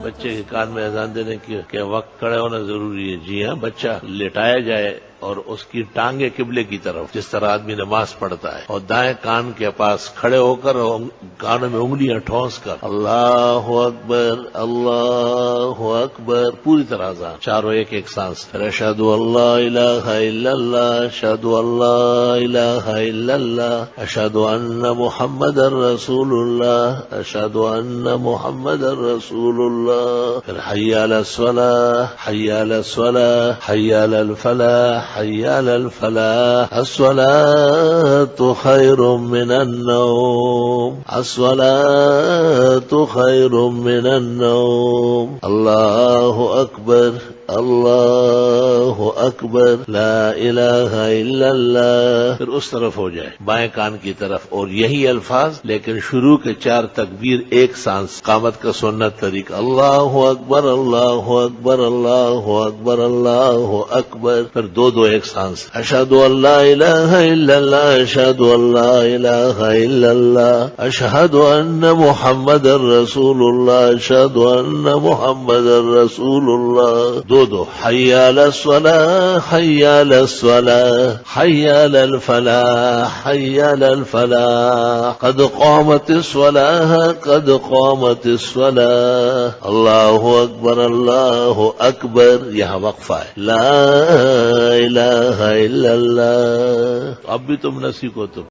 बच्चे के कान में अजान देने के वक्त खड़े होना जरूरी है। जी हाँ, बच्चा लेटाया जाए और उसकी टांगे किबले की तरफ, जिस तरह आदमी नमाज पढ़ता है, और दाएं कान के पास खड़े होकर कानों में उंगलियां ठोंस कर अल्लाहु अकबर पूरी तरह अजान, चारों एक एक सांस। अशहदु अल्ला इलाहा इल्लल्लाह, अशहदु अल्ला इलाहा इल्लल्लाह, अशहदु अन्ना मुहम्मदर रसूलुल्लाह, अशहदु अन्ना मुहम्मदर रसूलुल्लाह। फिर हय्या अलस सलाह, हय्या अलस सलाह, हय्या अलल फलाह, हय्या अलल फलाह, अस्सलातु खैरुम मिनन नौम, अस्सलातु खैरुम मिनन नौम। अल्लाहु अकबर, अल्लाहु अकबर, ला इलाहा इल्लल्लाह। फिर उस तरफ हो जाए, बाएं कान की तरफ, और यही अल्फाज, लेकिन शुरू के 4 तकबीर एक सांस, कामत का सुन्नत तरीका, अल्लाहु अकबर, अल्लाहु अकबर, अल्लाहु अकबर, अल्लाहु अकबर। फिर 2-2 एक सांस, अशहदु अल्ला इलाहा इल्लल्लाह, अशहदु अल्ला इलाहा इल्लल्लाह, अशहदु अन्ना मुहम्मदर रसूलुल्लाह, अशहदु अन्ना मुहम्मदर रसूलुल्लाह। 2-2 हय्या अलस सलाह, हय्या अलस सलाह, हय्या अलल फलाह, हय्या अलल फलाह, कद क़ामतिस सलाह, कद क़ामतिस सलाह। अल्लाहु अकबर, अल्लाहु अकबर। यहां वक्फा है, ला इलाहा इल्लल्लाह। अब भी तुम न सीखो तुम